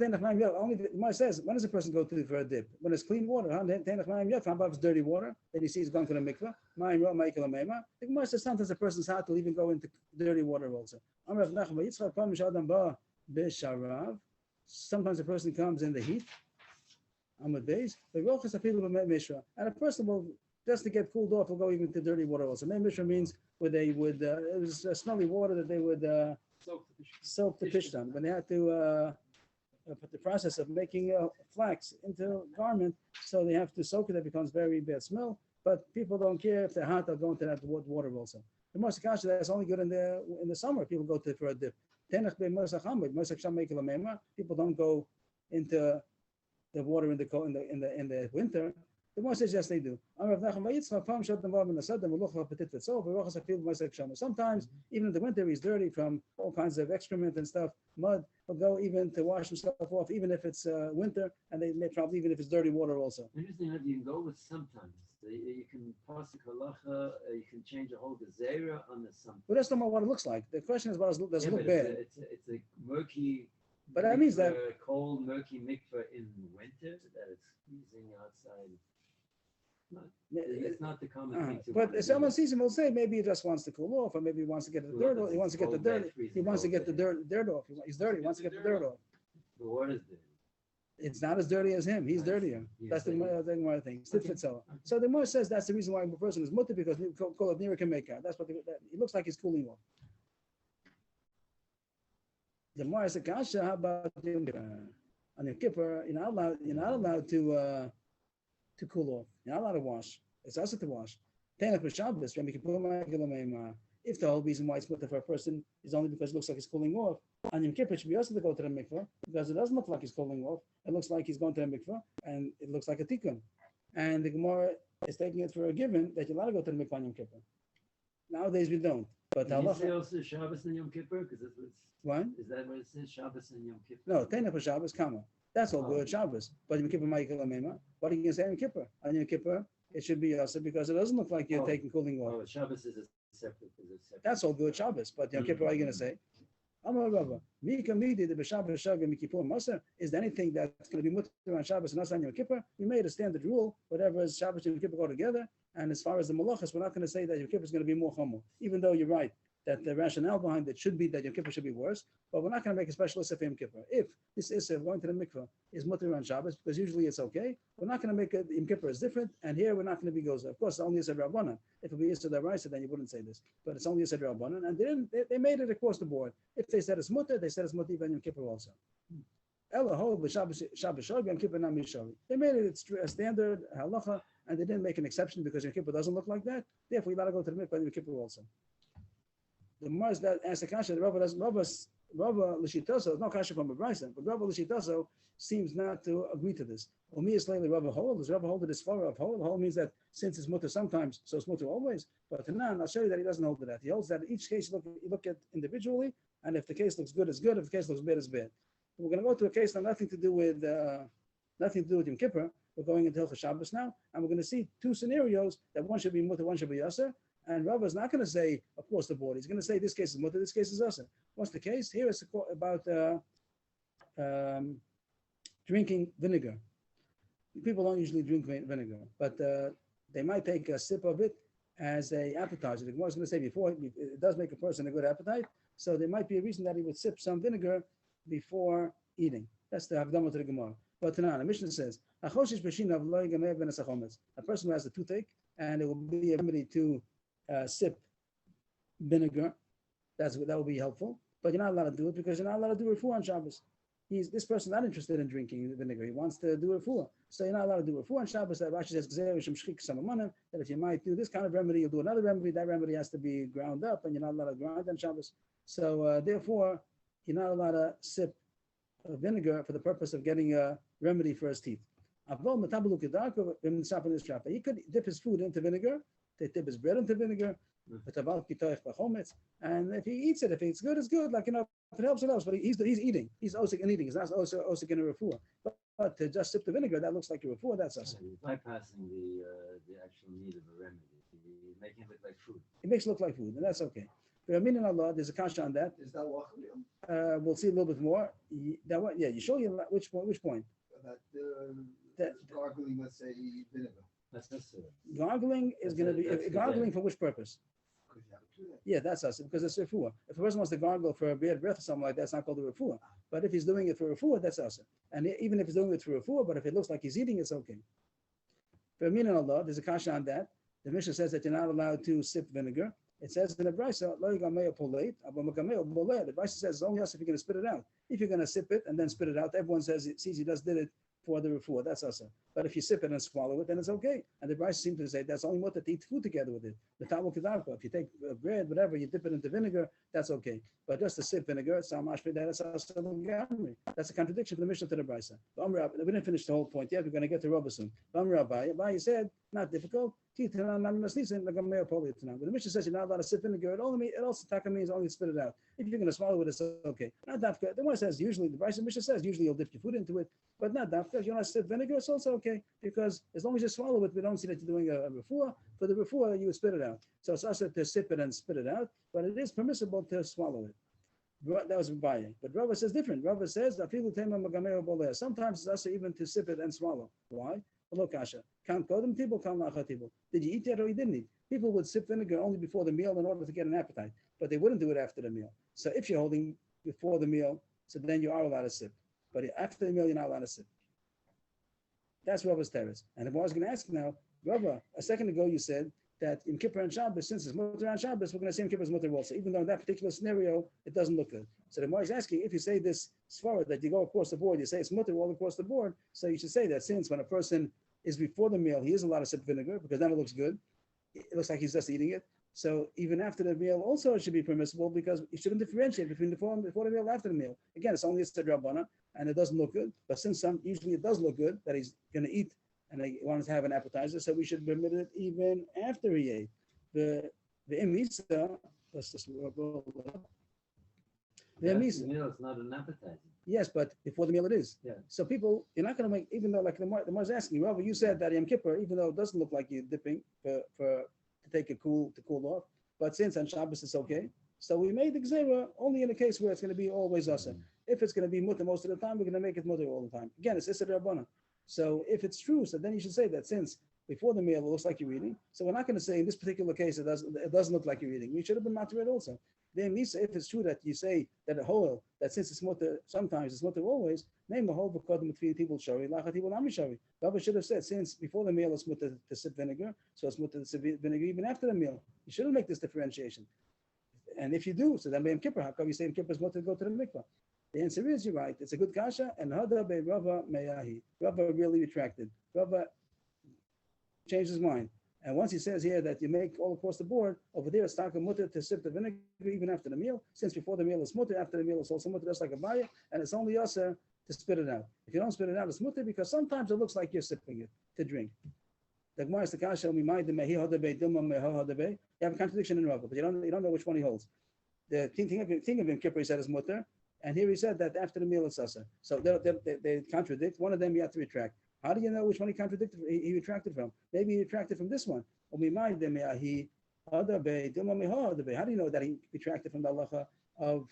only the Moshe says, when does a person go to for a dip? When it's clean water, how about if it's dirty water? Then you see he's going to the mikvah. The Moshe says sometimes a person's heart will even go into dirty water also. Sometimes a person comes in the heat, and a person will, just to get cooled off, will go even to dirty water also. Mishra means where they would, it was smelly water that they would soak the fish on. When they had to put the process of making flax into a garment, so they have to soak it, it becomes very bad smell. But people don't care if they're hot, they'll go into that water also. The Moshe Kasha, that's only good in the summer. People go to for a dip. People don't go into the water in the winter. The Moshe says yes, they do. Sometimes, even in the winter, he's dirty from all kinds of excrement and stuff, mud. He'll go even to wash himself off, even if it's winter, and they may probably even if it's dirty water also. Interesting how you can go with sometimes. You can pass the halacha, you can change a whole gezerah on the something. But that's not what it looks like. The question is, does it look bad? It's a murky. But that means that cold, murky mikveh in winter that it's freezing outside. It's not the common thing to. But someone sees him will say maybe he just wants to cool off, or maybe he wants to get the dirt off. He wants to get the dirt. He wants to get the dirt off. He's dirty. He wants to get the dirt off. The water's dirty. It's not as dirty as him. He's dirtier. That's the one thing. So the Gemara says that's the reason why a person is mutter, because we call it nira kameka. That's what it looks like. He's cooling off. The Gemara says, "Kasha, how about on Yom Kippur? You're not allowed to cool off. You're not allowed to wash. It's also to wash. If the whole reason why it's mutter for a person is only because it looks like he's cooling off, on Yom Kippur it should be also to go to the mikveh, because it doesn't look like he's cooling off. It looks like he's going to the mikveh, and it looks like a tikkun. And the Gemara is taking it for a given that you're allowed to go to the mikveh on Yom Kippur. Nowadays we don't. But Did you say also Shabbos and Yom Kippur? Because that's what? Is that what it says? Shabbos and Yom Kippur? No, Tena for Shabbos, Kama. That's all good Shabbos. But Yom Kippur, Ma'ikal Amema. What are you going to say on Yom Kippur? On Yom Kippur, it should be also because it doesn't look like you're taking cooling off. Oh, Shabbos is a separate. That's all good Shabbos. But Yom Kippur, what are you going to say? Is there anything that's going to be mutter on Shabbos and not on Yom Kippur? We made a standard rule. Whatever is Shabbos and Yom Kippur go together. And as far as the malachas, we're not going to say that Yom Kippur is going to be more chomo. Even though you're right that the rationale behind it should be that Yom Kippur should be worse, but we're not going to make a special issa for Yom Kippur. If this issa going to the mikveh is mutter on Shabbos, because usually it's okay, we're not going to make it Yom Kippur is different, and here we're not going to be gozer. Of course, it's only issa rabbanan. If it be issa deraisa, then you wouldn't say this, but it's only issa rabbanan, and they made it across the board. If they said it's mutter, they said it's mutter even Yom Kippur also. They made it a standard halacha, and they didn't make an exception because Yom Kippur doesn't look like that. Therefore, you got to go to the mikveh Yom Kippur also. The Mars that asks the kasha, Rabba Lishitoso, no kasha from a Bryson, but Rabba Lishitoso seems not to agree to this. Omi is slightly Rabba Hol. Does Rabba hold to this far of Hol? Hol means that since it's mutter sometimes, so it's mutter always. But Tanan, I'll show you that he doesn't hold to that. He holds that in each case you look at individually, and if the case looks good, it's good. If the case looks bad, it's bad. We're going to go to a case that nothing to do with Yom Kippur. We're going into Hilchos Shabbos now, and we're going to see two scenarios that one should be mutter, one should be yasser. And Rava is not going to say across the board. He's going to say this case is mutter, this case is yasser. What's the case? Here it's about drinking vinegar. People don't usually drink vinegar, but they might take a sip of it as an appetizer. The Gemara is going to say before it does make a person a good appetite, so there might be a reason that he would sip some vinegar before eating. That's the Havdamah to the Gemara. But Tanan, the Mishnah says, a person who has a toothache, and it will be a remedy to sip vinegar, that will be helpful. But you're not allowed to do it because you're not allowed to do refuah on Shabbos. This person not interested in drinking vinegar. He wants to do refuah. So you're not allowed to do refuah on Shabbos. That Rashi says, that if you might do this kind of remedy, you'll do another remedy. That remedy has to be ground up, and you're not allowed to grind on Shabbos. So therefore, you're not allowed to sip vinegar for the purpose of getting a remedy for his teeth. He could dip his food into vinegar, to dip his bread into vinegar. And if he eats it, if it's good, it's good. Like, if it helps, it helps. But he's eating. He's osik and eating. He's not osik in a refuah. But to just sip the vinegar, that looks like a refuah. That's us. You're bypassing the actual need of a remedy. You're making it look like food. It makes it look like food, and that's okay. For Amin and Allah, there's a kasha on that. Is that lachli? We'll see a little bit more. That one, yeah. You show you which point? Which point? That gargling, let's say, vinegar. That's necessary. Gargling is That's going to it, be that's the gargling day. for which purpose? Could you have it do that? Yeah, that's us because it's refuah. If a person wants to gargle for a bad breath or something like that, it's not called a refuah. But if he's doing it for refuah, that's us. And even if he's doing it for refuah, but if it looks like he's eating, it's okay. For Amin and Allah, there's a kasha on that. The Mishnah says that you're not allowed to sip vinegar. It says in the Brisa, lo yigameo poleit, abo megameo boleh. The Brisa says it's only us if you're going to spit it out. If you're going to sip it and then spit it out, everyone says it sees he just did it for the refuah. That's us. But if you sip it and swallow it, then it's okay. And the Brisa seems to say that's only what to eat food together with it. The tawel kedarka. If you take bread, whatever, you dip it into vinegar, that's okay. But just to sip vinegar, it's that's a contradiction from the Mishnah to the Brisa. We didn't finish the whole point yet. We're going to get to Rabba soon. Abaye said, not difficult. But the Mishnah says you're not allowed to sip vinegar. It also taka means only spit it out. If you're going to swallow it, it's okay. Not dafka. The one says usually, the Brisa Mishnah says usually you'll dip your food into it, but not dafka. If you want to sip vinegar, it's also okay because as long as you swallow it, we don't see that you're doing a refuah. For the refuah, you would spit it out. So it's also to sip it and spit it out, but it is permissible to swallow it. That was Abaye. But Rava says different. Rava says sometimes it's also even to sip it and swallow. Why? Did you eat yet or you didn't eat? People would sip vinegar only before the meal in order to get an appetite, but they wouldn't do it after the meal. So if you're holding before the meal, so then you are allowed to sip. But after the meal, you're not allowed to sip. That's Rava's teretz. And if I was going to ask now, Rava, a second ago you said that in Kippur and Shabbos, since it's mutter on Shabbos, we're going to say in Kippur is mutter also, even though in that particular scenario, it doesn't look good. So the Gemara is asking, if you say this svara, that you go across the board, you say it's mutter all across the board, so you should say that since when a person is before the meal, he is allowed to sip vinegar, because then it looks good. It looks like he's just eating it. So even after the meal, also it should be permissible, because you shouldn't differentiate between before the meal and after the meal. Again, it's only a Rabbana, and it doesn't look good, but since usually it does look good, that he's going to eat, and he wants to have an appetizer, so we should permit it even after he ate. The imisa, let's just roll it up. The imisa. Meal is not an appetizer. Yes, but before the meal it is. Yeah. So people, you're not going to make, even though like the Mar's asking, Rabbi, you said that Yom Kippur, even though it doesn't look like you're dipping to take to cool off, but since on Shabbos it's okay, so we made the gzera only in a case where it's going to be always asa. If it's going to be mutter most of the time, we're going to make it mutter all the time. Again, it's Issa Rabbana. So if it's true, so then you should say that since before the meal it looks like you're eating, so we're not going to say in this particular case it doesn't look like you're eating. We should have been matir also. Then Misa, if it's true that you say that a whole, that since it's mutter, sometimes it's mutter always, name a whole because between people shari, lachatibul nami shari. Rabbi should have said since before the meal it's mutter to sip vinegar, so it's mutter to sip vinegar even after the meal. You shouldn't make this differentiation. And if you do, so then Yom Kippur, how come you say Yom Kippur is mutter to go to the mikvah? The answer is you're right. It's a good kasha, and Hada be Rava meyahi. Rava really retracted. Rava changed his mind. And once he says here that you make all across the board, over there it's taka mutter to sip the vinegar even after the meal. Since before the meal it's mutter, after the meal it's also mutter, just like Abaye, and it's only yasser to spit it out. If you don't spit it out, it's mutter because sometimes it looks like you're sipping it to drink. The Gemara is the kasha, you have a contradiction in Rava, but you don't know which one he holds. The thing of Yom Kippur he said is mutter, and here he said that after the meal it's asa. So they contradict. One of them you have to retract. How do you know which one he contradicted? He retracted from? Maybe he retracted from this one. How do you know that he retracted from the halacha of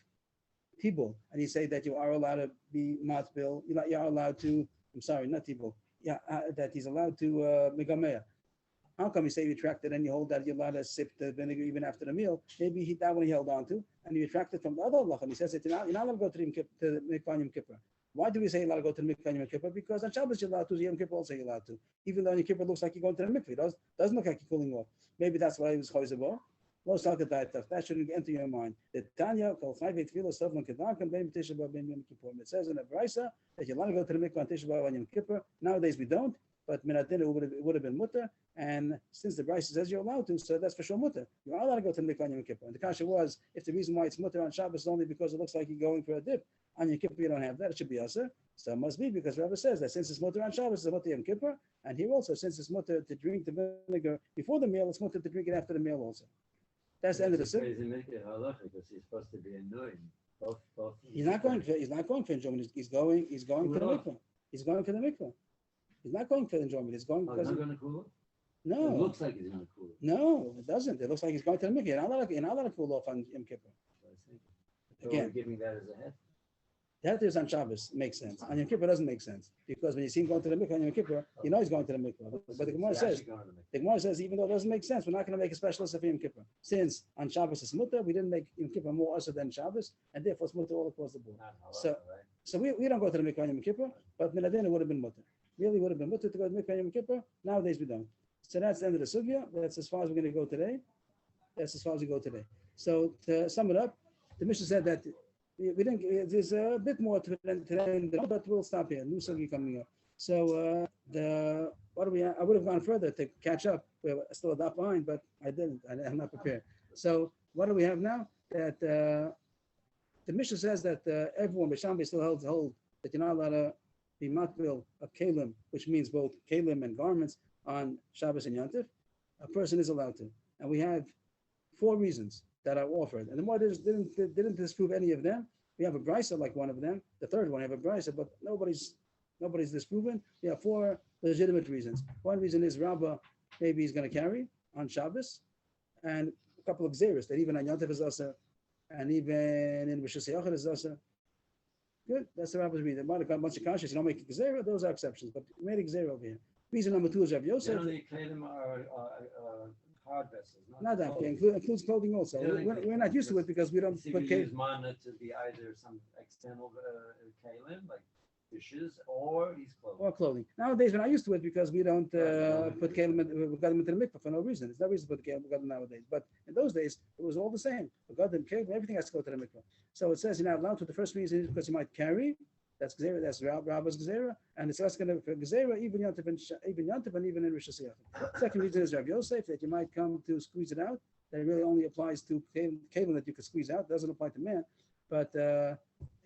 tibul? And he said that you are allowed to be matbil. You are allowed to. I'm sorry, not tibul. Yeah, that he's allowed to megameya. How come you say you retracted and you hold that you're allowed to sip the vinegar even after the meal? Maybe that one he held on to, and he retracted from the other halacha. And he says that you're not allowed to go to the mikvah Yom Kippur. Why do we say you're allowed to go to the mikvah Yom Kippur? Because on Shabbos you're allowed to, Yom Kippur also you're allowed to. Even though Yom Kippur looks like you're going to the mikvah, it doesn't look like you're cooling off. Maybe that's why he was choizer. That shouldn't enter your mind. The Tanya it says in the Brisa that you're allowed to go to the mikvah on Tisha B'av on Yom Kippur. Nowadays we don't, but minadin it would have been mutter. And since the Bryce says you're allowed to, so that's for sure mutter. You're allowed to go to the mikvah on Yom Kippur. And the kasha was, if the reason why it's mutter on Shabbos is only because it looks like you're going for a dip, on Yom Kippur you don't have that, it should be aser. So it must be because Rabbi says that since it's mutter on Shabbos, it's mutter Yom Kippur. And here also, since it's mutter to drink the vinegar before the meal, it's mutter to drink it after the meal also. That's the end of the It's a sip. crazy mikveh halacha because he's supposed to be annoying. Both. He's not going for enjoyment. He's going for the Cool mikvah. He's going for the mikvah. He's not going for enjoyment. He's going Oh, because he's not going to cool it? It no, looks like he's going to cool it. no, it doesn't. It looks like he's going to the mikvah. You're not allowed to cool off on Yom Kippur. So I think. So Again. we're giving that as a head. That is on Shabbos makes sense. On Yom Kippur doesn't make sense because when you see him going to the mikvah on Yom Kippur, you know he's going to the mikvah. But the Gemara He's says, actually going to the mikveh. the Gemara says, even though it doesn't make sense, we're not going to make a special list for Yom Kippur. Since on Shabbos it's mutter, we didn't make Yom Kippur more usher than Shabbos, and therefore it's mutter all across the board. Not halacha, So- right? So we don't go to the mikvah on Yom Kippur, but minadin it would have been mutter. Really would have been mutter to go to the mikvah on Yom Kippur. Nowadays we don't. So that's the end of the sugya. That's as far as we're going to go today. That's as far as we go today. So to sum it up, the Mishnah said that we didn't. There's a bit more to it today, but we'll stop here. New sugya coming up. So what do we? I would have gone further to catch up. We're still a dot behind, but I didn't. I'm not prepared. So what do we have now? That the Mishnah says that everyone, B'Shambi still hold that you're not allowed to be matbil of kalim, which means both kalim and garments on Shabbos and Yantif. A person is allowed to, and we have 4 reasons that are offered, and the more didn't disprove any of them. We have a brisa like one of them. The third one, we have a brisa, but nobody's disproven. We have 4 legitimate reasons. One reason is Rabbah, maybe he's going to carry on Shabbos, and a couple of xeris that even on Yantif is also, and even in Rosh Hashanah is also. Good, that's the Rabbah's reason. Might have got a bunch of conscious. You don't make a xera, those are exceptions, but we made a xera over here. Reason number 2 is Rav Yosef. Generally, kalim are hard vessels. Not that, clothes. includes clothing also. Yeah, We're not used to it because we don't See, put we kalim. use mana to be either some external kalim, like dishes, or these clothes. Or clothing. Nowadays, we're not used to it because we don't put kalim, we got them into the mikvah for no reason. There's no reason to put kalim nowadays. But in those days, it was all the same. We got them kalim, everything has to go to the mikvah. So it says you're not allowed to. The first reason is because you might carry. That's gzera. That's Rabba's gzera, and it's less going to for gzera even yantif and even in Rosh Hashanah. Second reason is Rav Yosef that you might come to squeeze it out. That it really only applies to kalim that you could squeeze out. It doesn't apply to man, but they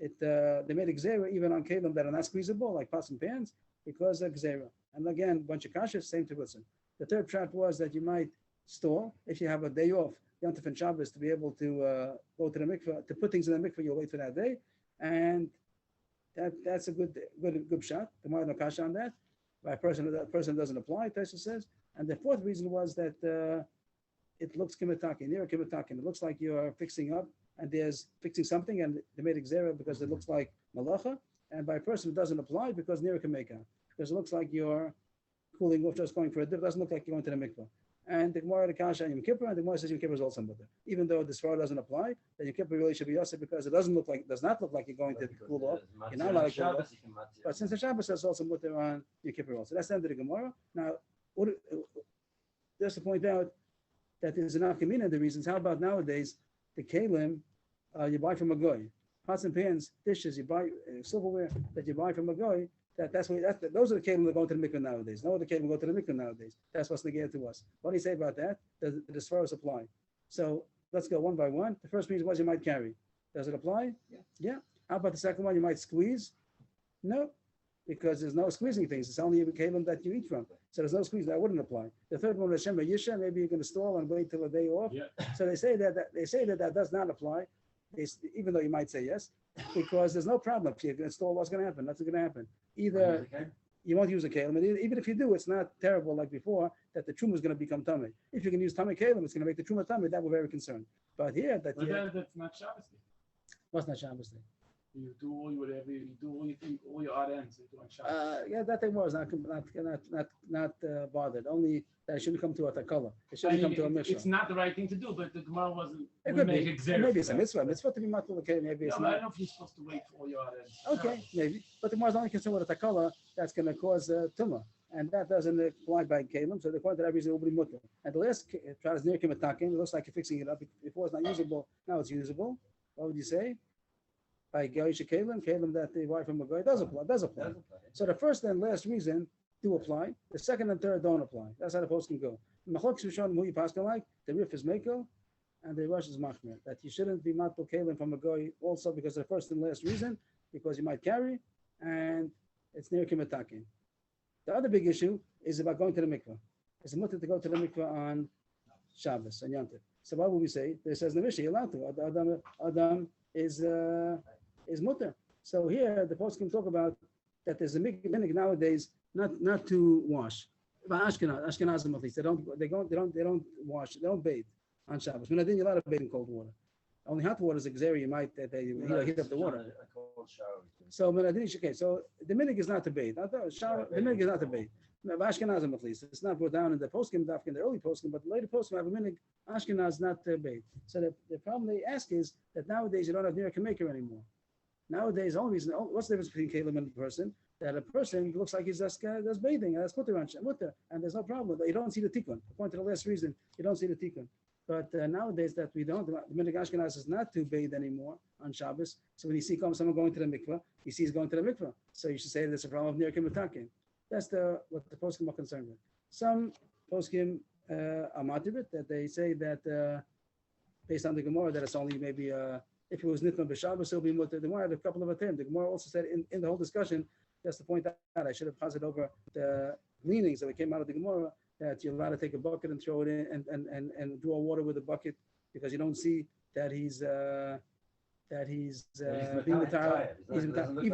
made a gzera even on kalim that are not squeezable, like pots and pans, because of gzera. And again, bunch of kashas, same to listen. The third trap was that you might store if you have a day off, yantif and Shabbos, to be able to go to the mikveh, to put things in the mikveh. You'll wait for that day, and that's a good shot. The more no kasha on that. By a person, that person doesn't apply. Taisa says, and the fourth reason was that it looks kimitaki, near kimitaki. It looks like you're fixing up, and there's fixing something, and they made xera because it looks like malacha. And by a person, it doesn't apply because near kameka, because it looks like you're cooling off, just going for a dip. It doesn't look like you're going to the mikvah. And the Gemara the kasha on Yom Kippur, and the Gemara says Yom Kippur is also mutter. Even though this svara doesn't apply, then Yom Kippur really should be yosef because it does not look like you're going to cool off. You're not allowed to cool off. But since the Shabbos is also mutter on Yom Kippur also, that's the end of the Gemara. Now, just to point out that there's an afkamina in the reasons. How about nowadays the kalim you buy from a goy, pots and pans, dishes you buy, silverware that you buy from a goy. Those are the kalim that go to the mikvah nowadays. No other kalim go to the mikvah nowadays. That's what's negated to us. What do you say about that? Does the svaros apply? So let's go one by one. The first reason was you might carry. Does it apply? Yeah. How about the second one? You might squeeze. No, because there's no squeezing things. It's only a kalim that you eat from. So there's no squeeze. That wouldn't apply. The third one, Hashem Yisha, maybe you're going to stall and wait till the day off. Yeah. So they say that does not apply. Even though you might say yes, because there's no problem. If you're going to stall, what's going to happen? Nothing's going to happen. Either you won't use a kalim, and even if you do, it's not terrible like before that the truma is going to become tummy. If you can use tummy kalim, it's going to make the truma tummy. That we're very concerned. But here, But that's not Shabbos day. what's not Shabbos day? You do all your whatever, you do all you think, all your odd ends, you do on Shabbos. Yeah, that thing was not bothered. Only that it shouldn't come to a takala. It shouldn't come to a It's mission. not the right thing to do, but the Gemara wasn't. It we could make be. exer Maybe for it's a that. mitzvah. Mitzvah to be matul kalim. Maybe it's No, but I not. don't know if you're supposed to wait for all your odd ends. Okay, maybe. But the more is only concerned with a takala that's going to cause tumah. And that doesn't apply by kalim. So the point that everything will be mutter. And the last try is near kimatakim. It looks like you're fixing it up. Before it's not usable, now it's usable. What would you say? By Gaisha kalim that they buy from a guy does apply. So the first and last reason do apply. The second and third don't apply. That's how the post can go. Machlokes Rishonim who you pass like the Rif is Mako and the Rosh is Machmer. That you shouldn't be matbel kalim from a goy also because of the first and last reason, because you might carry and it's near kimatakin. The other big issue is about going to the mikveh. It's a mutter to go to the mikveh on Shabbos and Yom Tov. So what would we say? It says in the Mishnah, you're allowed to. Adam is mutter. So here the post can talk about that there's a minhag nowadays not to wash. But Ashkenazim at least they don't wash, they don't bathe on Shabbos. When I think you're allowed to bathe in cold water. Only hot water is a gzera, you might heat up the water. A cold shower. So okay, so the minhag is not to bathe. The minhag is not to bathe. Ashkenazim at least. It's not brought down in the poskim, in the early poskim, but the later poskim have a minhag Ashkenaz not to bathe. So the problem they ask is that nowadays you don't have near a maker anymore. Nowadays, the only reason, what's the difference between Kalim and a person? That a person looks like he's just bathing, and that's mutter, and there's no problem. You don't see the tikkun. According to the last reason, you don't see the tikkun. But nowadays that we don't, the minhag Ashkenaz is not to bathe anymore on Shabbos. So when you see someone going to the mikveh, you see he's going to the mikveh. So you should say there's a problem of near kimatakin. That's what the poskim are concerned with. Some poskim are motivate that they say that based on the Gemara that it's only maybe if it was nitma b'Shabbos it'll be mutter. The Gemara had a couple of attempts. The Gemara also said in the whole discussion, just to point out, I should have passed over the leanings that came out of the Gemara that you're allowed to take a bucket and throw it in and draw water with a bucket because you don't see that he's being tired.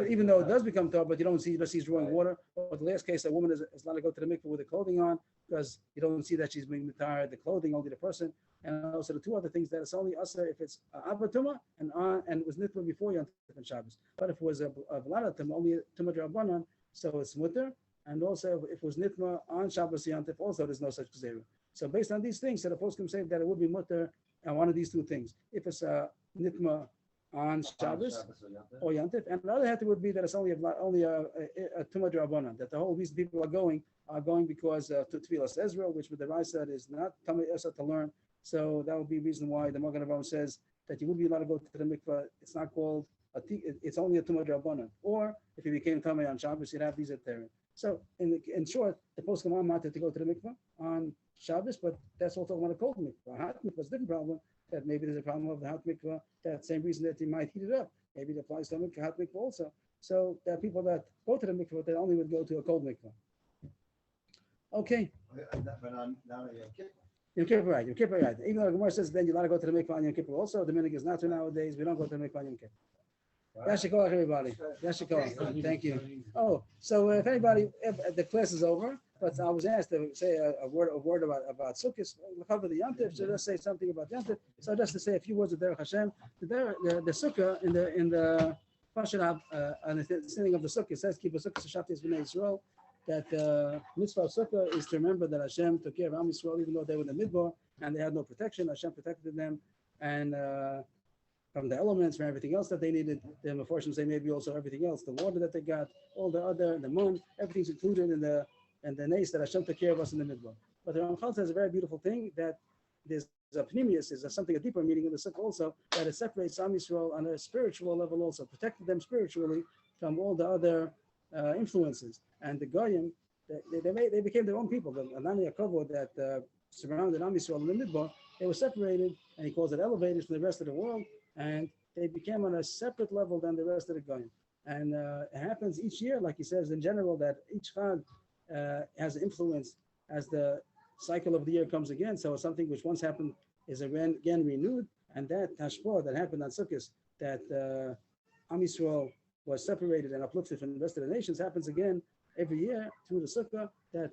Even though it does become tar, but you don't see, you just see he's drawing water. But the last case, a woman is allowed to go to the mikveh with the clothing on because you don't see that she's being tired, the clothing, only the person. And also the two other things that it's only usher if it's abatuma and it was nitma before Yom Tov and Shabbos. But if it was a vlada tum, only tumah drabanan, so it's mutter. And also if it was nitma on Shabbos Yom Tov, also there's no such gzera. So based on these things, so the post can say that it would be mutter on one of these two things. If it's a nitma on Shabbos or Yom Tov, and the other hat would be that it's only a tumah drabanan, that the whole reason people are going because to Tfilas Ezra, which with the Raisa is not Tamei Esa to learn. So that would be the reason why the Magen Avraham says that you would be allowed to go to the mikveh. It's not called it's only a tumah drabanan. Or if you became tamei on Shabbos, you'd have these at Terem. So in short, the poskim are wanted to go to the mikveh on Shabbos, but that's all talking about a cold mikveh. A hot mikveh is a different problem. That maybe there's a problem of the hot mikveh. That same reason that you might heat it up. Maybe it applies to a hot mikveh also. So there are people that go to the mikveh, but they only would go to a cold mikveh. Okay. Yom Kippur, right? Yom Kippur, right? Even though the Gemara says then you're allowed to go to the mikvah on Yom Kippur also, the minhag is not to nowadays. We don't go to the mikvah on Yom Kippur. Yashikol, everybody. Yashikol. Thank you. Oh, so if anybody, if the class is over, but I was asked to say a word about Sukkot, cover the Yom Tov, so let's say something about Yom Tov. So just to say a few words of Derech Hashem. The Sukkah in the Pashat on the sitting of the Sukkah says keep a Sukkah Shaftis B'nai Yisrael. That mitzvah of Sukkah is to remember that Hashem took care of Am Yisrael even though they were in the midbar and they had no protection. Hashem protected them and from the elements, from everything else that they needed. The Meforshim say maybe also everything else, the water that they got, all the mun, everything's included in the nace that Hashem took care of us in the midbar. But the Ramchal says a very beautiful thing that there's a pneumius, is something, a deeper meaning in the Sukkah also, that it separates Am Yisrael on a spiritual level also, protected them spiritually from all the other influences. And the Goyim, they became their own people. The Anani Yaakov that surrounded Am Yisrael in the Midbar, they were separated, and he calls it elevated from the rest of the world, and they became on a separate level than the rest of the Goyim. And it happens each year, like he says in general, that each Chag has influence as the cycle of the year comes again. So something which once happened is again renewed, and that Tashpor that happened on Sukkot, that Am Yisrael was separated and uplifted from the rest of the nations, happens again every year through the Sukkah, that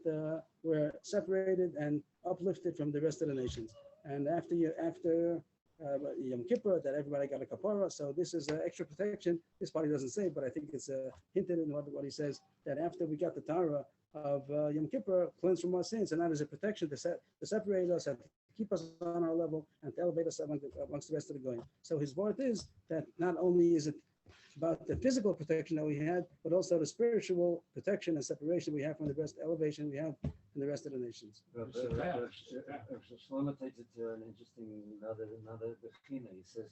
we're separated and uplifted from the rest of the nations. And after Yom Kippur, that everybody got a kapara. So this is extra protection. This part he doesn't say, but I think it's hinted in what he says, that after we got the Torah of Yom Kippur, cleansed from our sins, and that is a protection to separate us and to keep us on our level and to elevate us amongst the rest of the Goyim. So his word is that not only is it about the physical protection that we had, but also the spiritual protection and separation we have from the rest, elevation we have in the rest of the nations. Shlomo takes it to an interesting another bechina. He says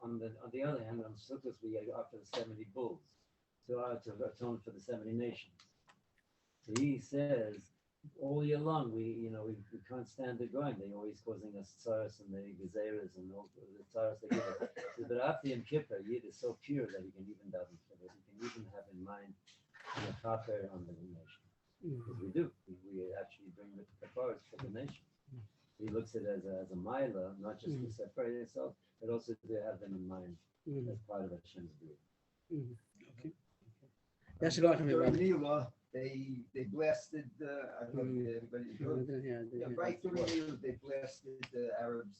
on the other hand, on Sukkot we go after the 70 bulls. to atone for the 70 nations. So he says, all year long, we can't stand the going. They're always causing us tsaras and the gezeras and all the tsaras they give us. So, but after Yom Kippur, Yid is so pure that he can even daven for it. He can even have in mind the kafir on the nation. Because we do. We actually bring the kafaras for the nation. He looks at it as a mila, not just to separate itself, but also to have them in mind as part of Hashem's beauty. Okay. Yes, you go ahead, During Rabbi. Nila, they blasted, I don't know if everybody heard. Yeah, right during Nila, they blasted the Arabs.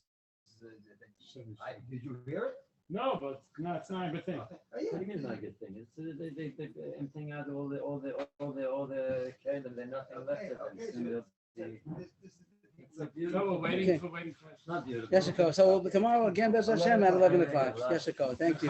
Did you hear it? No, but no, it's not a good thing. Oh, What yeah. do you mean not a good thing? It's they emptying out all the kelim. They're nothing left of them. Okay, Soon they'll This be- is It's so So beautiful. we're Okay. waiting for. It's not beautiful. Yes, you go. So tomorrow again, Bez Hashem at 11 o'clock. Yes, you go. Thank you.